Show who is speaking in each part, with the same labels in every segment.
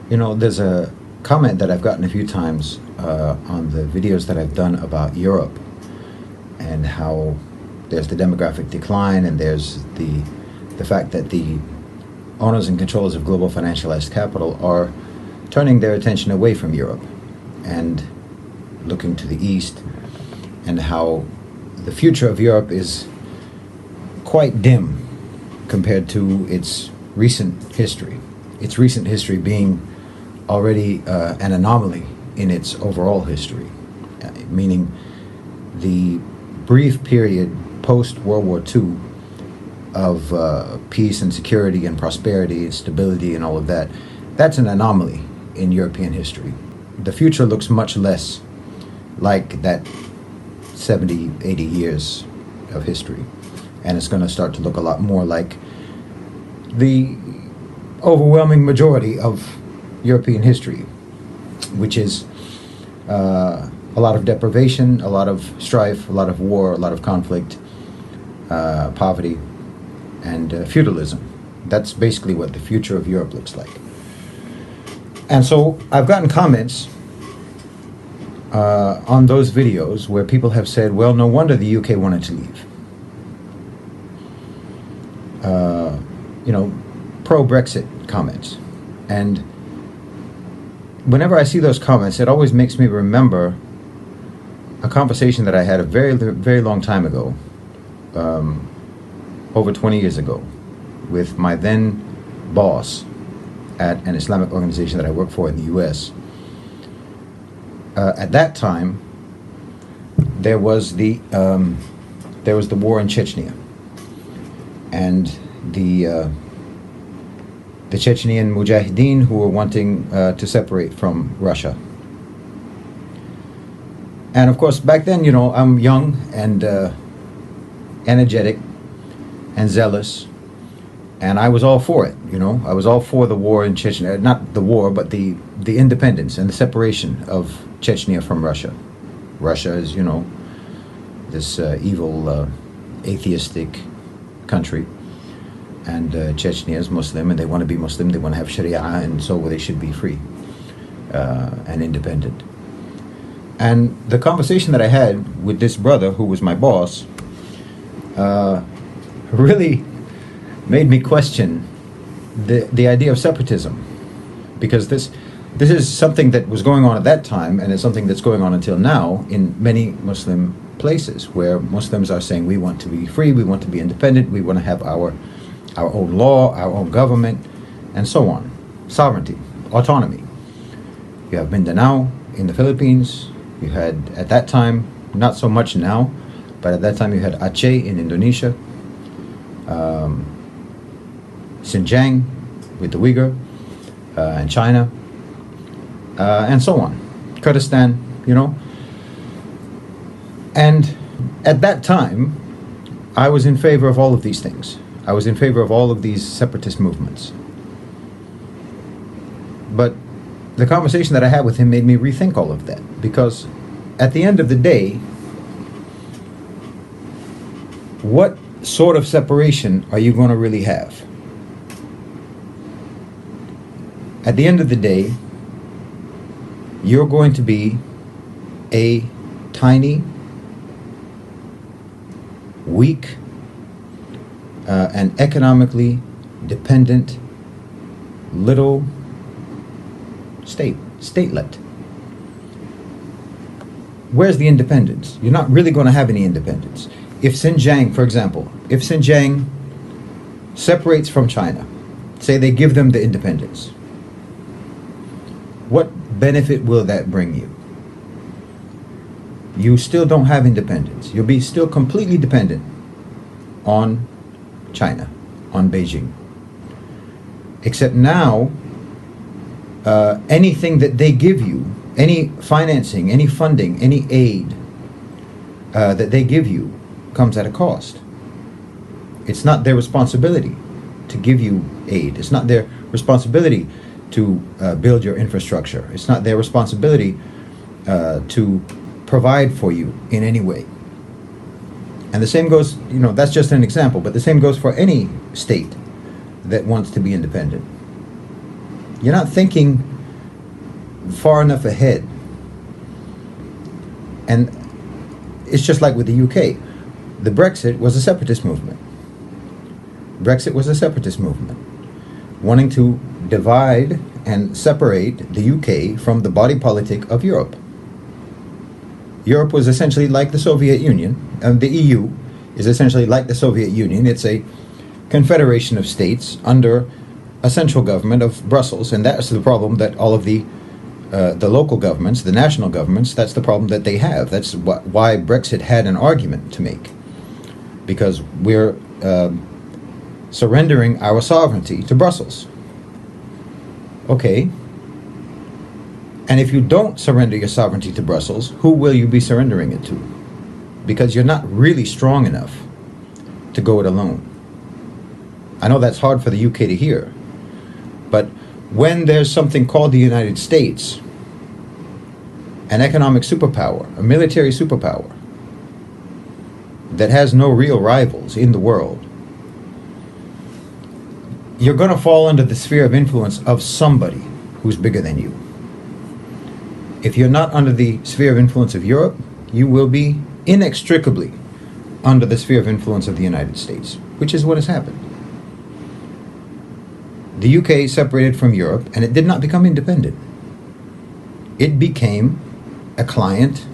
Speaker 1: There's a comment that I've gotten a few times on the videos that I've done about Europe and how there's the demographic decline and there's the fact that the owners and controllers of global financialized capital are turning their attention away from Europe and looking to the East, and how the future of Europe is quite dim compared to its recent history. Its recent history being already an anomaly in its overall history, meaning the brief period post-World War II of peace and security and prosperity and stability and all of that, that's an anomaly in European history. The future looks much less like that 70, 80 years of history. And it's going to start to look a lot more like the overwhelming majority of European history, which is a lot of deprivation, a lot of strife, a lot of war, a lot of conflict, poverty, and feudalism. That's basically what the future of Europe looks like. And so I've gotten comments on those videos where people have said, well, no wonder the UK wanted to leave. Pro-Brexit comments. And whenever I see those comments, it always makes me remember a conversation that I had a very, very long time ago, over 20 years ago, with my then boss at an Islamic organization that I work for in the U.S. At that time, there was the war in Chechnya, and the Chechnyan Mujahideen who were wanting to separate from Russia. And of course, back then, I'm young and energetic and zealous, and I was all for it. I was all for the war in Chechnya, not the war, but the independence and the separation of Chechnya from Russia. Russia is, this evil, atheistic country, and Chechnya is Muslim, and they want to be Muslim, they want to have Sharia, and so they should be free and independent. And the conversation that I had with this brother, who was my boss, really made me question the idea of separatism, because this is something that was going on at that time, and it's something that's going on until now in many Muslim places, where Muslims are saying we want to be free, we want to be independent, we want to have our own law, our own government, and so on. Sovereignty, autonomy. You have Mindanao in the Philippines. You had, at that time, not so much now, but at that time you had Aceh in Indonesia, Xinjiang with the Uyghur in China, and so on. Kurdistan, And at that time, I was in favor of all of these things. I was in favor of all of these separatist movements. But the conversation that I had with him made me rethink all of that, because at the end of the day, what sort of separation are you going to really have? At the end of the day, you're going to be a tiny, weak, and economically dependent little statelet. Where's the independence? You're not really going to have any independence. If Xinjiang, for example, if Xinjiang separates from China, say they give them the independence, what benefit will that bring you? You still don't have independence. You'll be still completely dependent on China, on Beijing. Except now, anything that they give you, any financing, any funding, any aid that they give you comes at a cost. It's not their responsibility to give you aid. It's not their responsibility to build your infrastructure. It's not their responsibility to provide for you in any way. And the same goes, that's just an example, but the same goes for any state that wants to be independent. You're not thinking far enough ahead. And it's just like with the UK. The Brexit was a separatist movement. Brexit was a separatist movement, wanting to divide and separate the UK from the body politic of Europe. Europe was essentially like the Soviet Union, and the EU is essentially like the Soviet Union. It's a confederation of states under a central government of Brussels, and that's the problem that all of the local governments, the national governments, that's the problem that they have. That's why Brexit had an argument to make, because we're surrendering our sovereignty to Brussels. Okay. And if you don't surrender your sovereignty to Brussels, who will you be surrendering it to? Because you're not really strong enough to go it alone. I know that's hard for the UK to hear, but when there's something called the United States, an economic superpower, a military superpower, that has no real rivals in the world, you're going to fall under the sphere of influence of somebody who's bigger than you. If you're not under the sphere of influence of Europe, you will be inextricably under the sphere of influence of the United States, which is what has happened. The UK separated from Europe, and it did not become independent. It became a client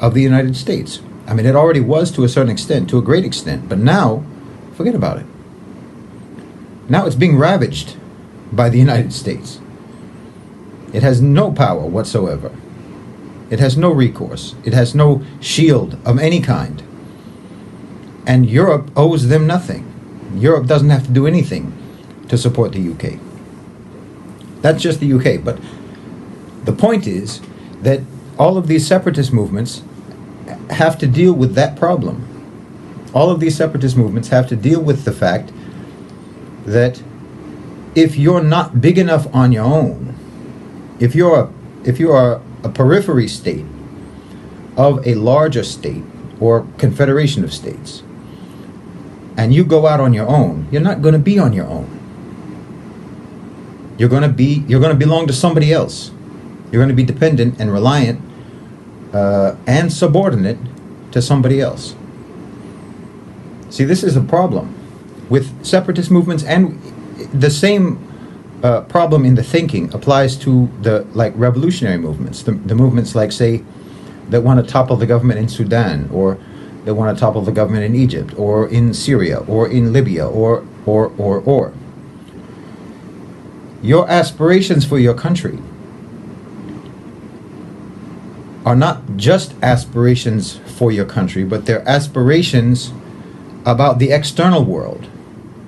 Speaker 1: of the United States. I mean, it already was to a certain extent, to a great extent, but now, forget about it. Now it's being ravaged by the United States. It has no power whatsoever. It has no recourse. It has no shield of any kind. And Europe owes them nothing. Europe doesn't have to do anything to support the UK. That's just the UK. But the point is that all of these separatist movements have to deal with that problem. All of these separatist movements have to deal with the fact that if you're not big enough on your own, if you are a periphery state of a larger state or confederation of states, and you go out on your own, you're not going to be on your own. You're going to belong to somebody else. You're going to be dependent and reliant and subordinate to somebody else. See, this is a problem with separatist movements, and the same problem in the thinking applies to the revolutionary movements, the movements like, say, that want to topple the government in Sudan, or that want to topple the government in Egypt, or in Syria, or in Libya, or. Your aspirations for your country are not just aspirations for your country, but they're aspirations about the external world,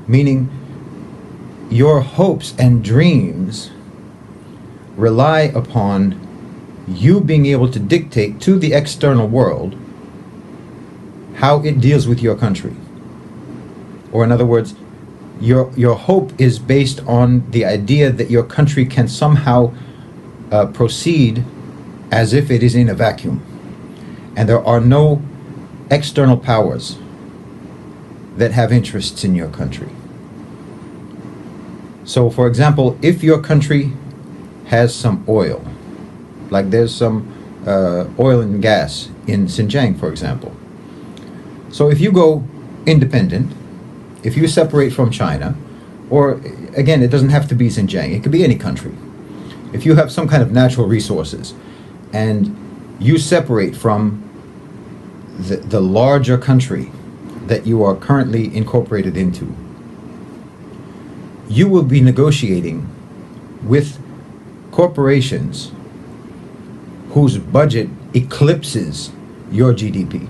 Speaker 1: meaning your hopes and dreams rely upon you being able to dictate to the external world how it deals with your country. Or in other words, your hope is based on the idea that your country can somehow proceed as if it is in a vacuum, and there are no external powers that have interests in your country. So, for example, if your country has some oil, like there's some oil and gas in Xinjiang, for example. So if you go independent, if you separate from China, or again, it doesn't have to be Xinjiang, it could be any country. If you have some kind of natural resources and you separate from the larger country that you are currently incorporated into, you will be negotiating with corporations whose budget eclipses your GDP.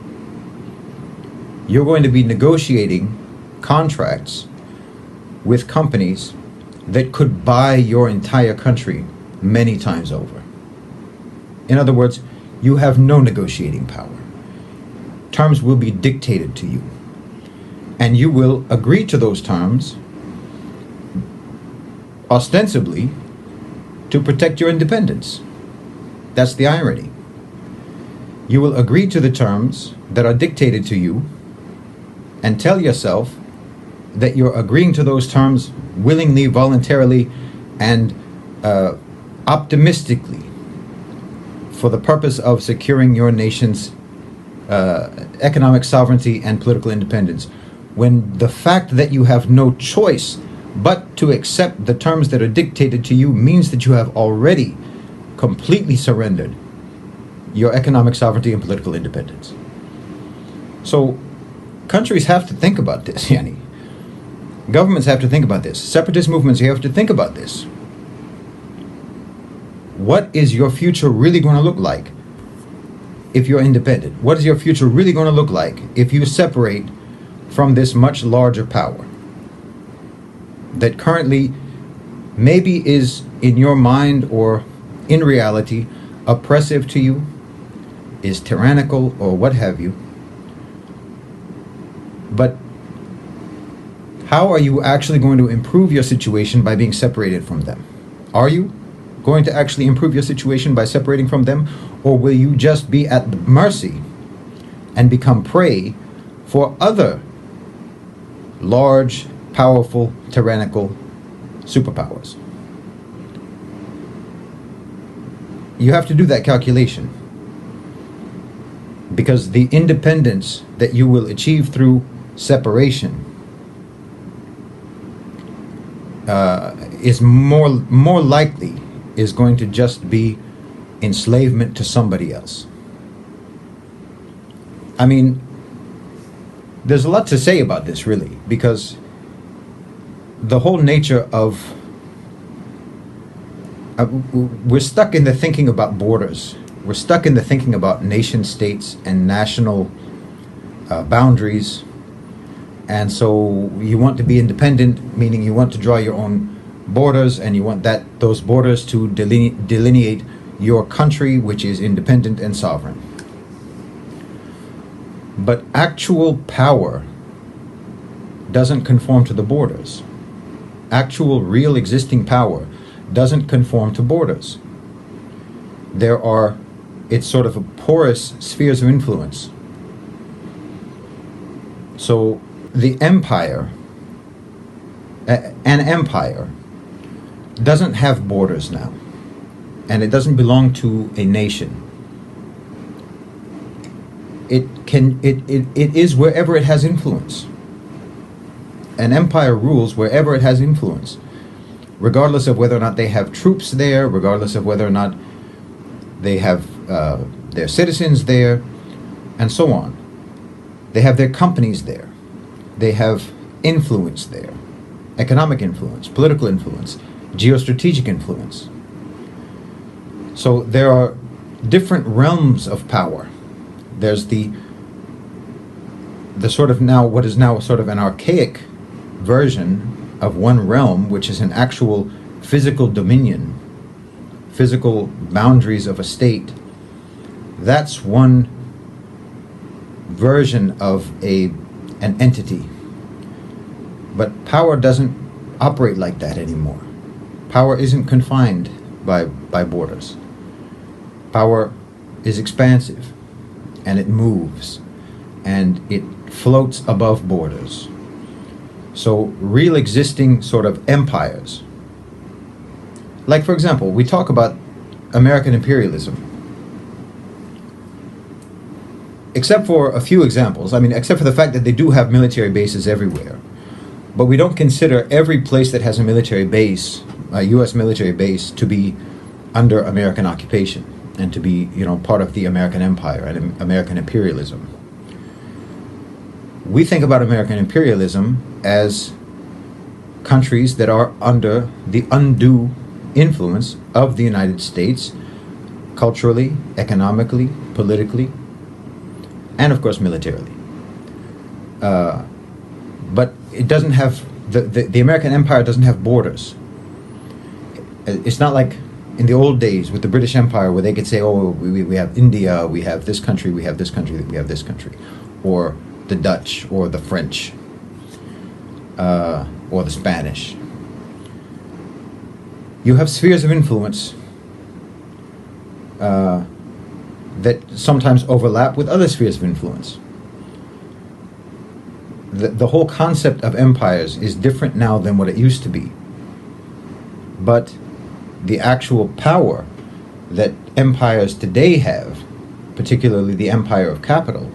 Speaker 1: You're going to be negotiating contracts with companies that could buy your entire country many times over. In other words, you have no negotiating power. Terms will be dictated to you, and you will agree to those terms ostensibly to protect your independence. That's the irony. You will agree to the terms that are dictated to you and tell yourself that you're agreeing to those terms willingly, voluntarily, and optimistically, for the purpose of securing your nation's economic sovereignty and political independence, when the fact that you have no choice but to accept the terms that are dictated to you means that you have already completely surrendered your economic sovereignty and political independence. So countries have to think about this, Yani. Governments have to think about this. Separatist movements, you have to think about this. What is your future really going to look like if you're independent? What is your future really going to look like if you separate from this much larger power that currently maybe is in your mind or in reality oppressive to you, is tyrannical or what have you? But how are you actually going to improve your situation by being separated from them? Are you going to actually improve your situation by separating from them, or will you just be at the mercy and become prey for other large, powerful, tyrannical superpowers? You have to do that calculation, because the independence that you will achieve through separation is more likely is going to just be enslavement to somebody else. I mean, there's a lot to say about this, really, because the whole nature of we're stuck in the thinking about borders. We're stuck in the thinking about nation states and national boundaries. And so you want to be independent, meaning you want to draw your own borders, and you want those borders to delineate your country, which is independent and sovereign. But actual power doesn't conform to the borders. Actual, real, existing power doesn't conform to borders. It's sort of a porous spheres of influence. So the empire, an empire, doesn't have borders now, and it doesn't belong to a nation. It is wherever it has influence. An empire rules wherever it has influence, regardless of whether or not they have troops there, regardless of whether or not they have their citizens there, and so on. They have their companies there. They have influence there. Economic influence, political influence, geostrategic influence. So there are different realms of power. There's the sort of now, what is now sort of an archaic version of one realm, which is an actual physical dominion, physical boundaries of a state. That's one version of an entity. But power doesn't operate like that anymore. Power isn't confined by borders. Power is expansive, and it moves, and it floats above borders. So real existing sort of empires, like for example, we talk about American imperialism. Except for a few examples, I mean, except for the fact that they do have military bases everywhere, but we don't consider every place that has a military base, a U.S. military base, to be under American occupation and to be, part of the American empire and American imperialism. We think about American imperialism as countries that are under the undue influence of the United States, culturally, economically, politically, and of course militarily. But it doesn't have, the American empire doesn't have borders. It's not like in the old days with the British Empire, where they could say, oh, we have India, we have this country, we have this country, we have this country, or the Dutch, or the French, or the Spanish. You have spheres of influence that sometimes overlap with other spheres of influence. The whole concept of empires is different now than what it used to be. But the actual power that empires today have, particularly the empire of capital,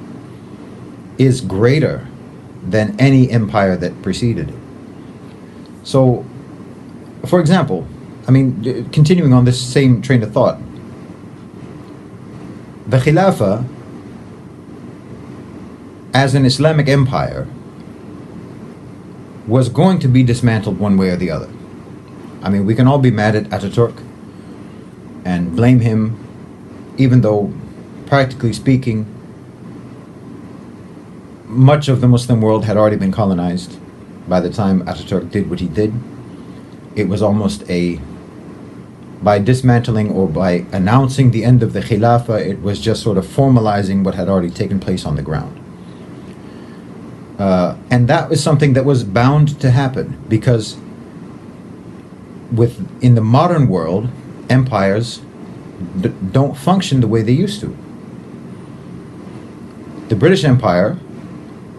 Speaker 1: is greater than any empire that preceded it. So, for example, I mean, continuing on this same train of thought, the Khilafah, as an Islamic empire, was going to be dismantled one way or the other. I mean, we can all be mad at Ataturk and blame him, even though, practically speaking, much of the Muslim world had already been colonized by the time Ataturk did what he did. It was almost by dismantling or by announcing the end of the Khilafah, it was just sort of formalizing what had already taken place on the ground. And that was something that was bound to happen, because in the modern world, empires don't function the way they used to. The British Empire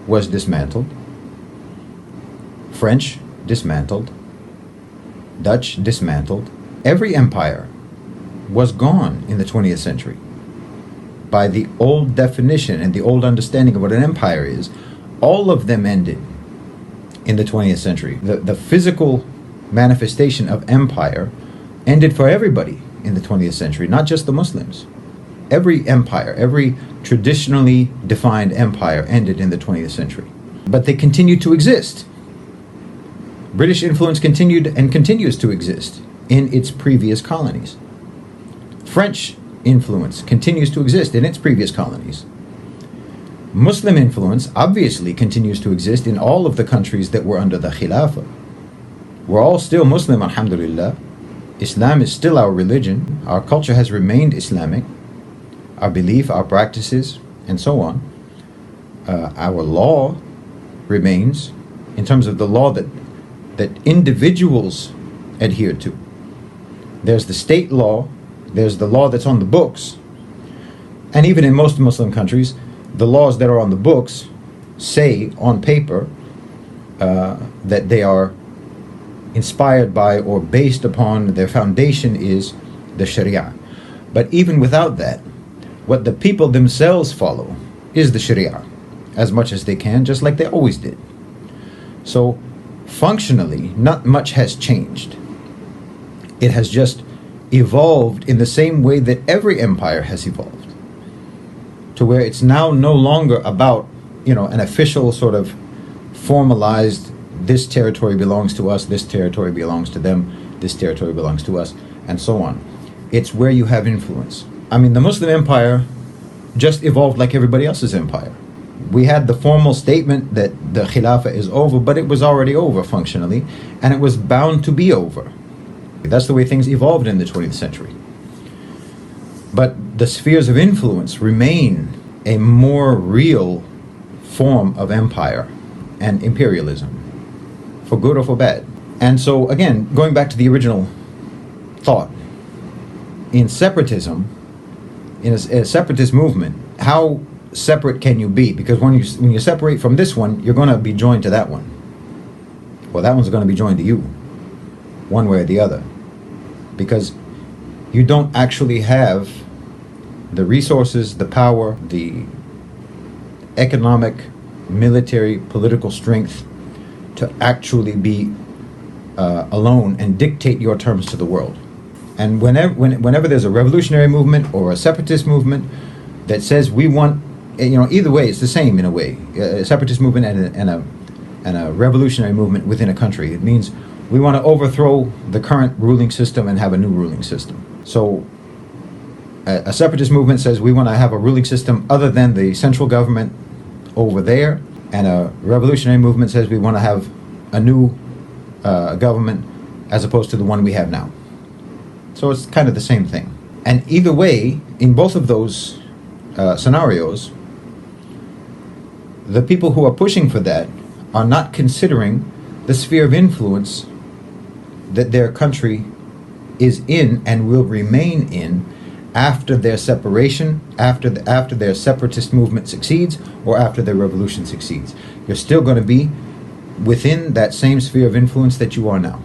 Speaker 1: was dismantled, French dismantled, Dutch dismantled. Every empire was gone in the 20th century. By the old definition and the old understanding of what an empire is, all of them ended in the 20th century. The physical manifestation of empire ended for everybody in the 20th century, not just the Muslims. Every empire, every traditionally defined empire ended in the 20th century. But they continued to exist. British influence continued and continues to exist in its previous colonies. French influence continues to exist in its previous colonies. Muslim influence obviously continues to exist in all of the countries that were under the Khilafah. We're all still Muslim, alhamdulillah. Islam is still our religion. Our culture has remained Islamic. Our belief, our practices, and so on. Our law remains, in terms of the law that individuals adhere to. There's the state law, there's the law that's on the books, and even in most Muslim countries, the laws that are on the books say on paper that they are inspired by or based upon, their foundation is the Sharia. But even without that, what the people themselves follow is the Sharia, as much as they can, just like they always did. So functionally, not much has changed. It has just evolved in the same way that every empire has evolved, to where it's now no longer about, an official sort of formalized, this territory belongs to us, this territory belongs to them, this territory belongs to us, and so on. It's where you have influence. I mean, the Muslim empire just evolved like everybody else's empire. We had the formal statement that the Khilafah is over, but it was already over functionally, and it was bound to be over. That's the way things evolved in the 20th century. But the spheres of influence remain a more real form of empire and imperialism, for good or for bad. And so, again, going back to the original thought, in separatism, in a separatist movement, how separate can you be? Because when you separate from this one, you're going to be joined to that one. Well, that one's going to be joined to you, one way or the other. Because you don't actually have the resources, the power, the economic, military, political strength to actually be alone and dictate your terms to the world. And whenever there's a revolutionary movement or a separatist movement that says we want, either way, it's the same in a way. A separatist movement and a revolutionary movement within a country. It means we want to overthrow the current ruling system and have a new ruling system. So a separatist movement says we want to have a ruling system other than the central government over there, and a revolutionary movement says we want to have a new government as opposed to the one we have now. So it's kind of the same thing. And either way, in both of those scenarios, the people who are pushing for that are not considering the sphere of influence that their country is in and will remain in after their separation, after their separatist movement succeeds, or after their revolution succeeds. You're still going to be within that same sphere of influence that you are now.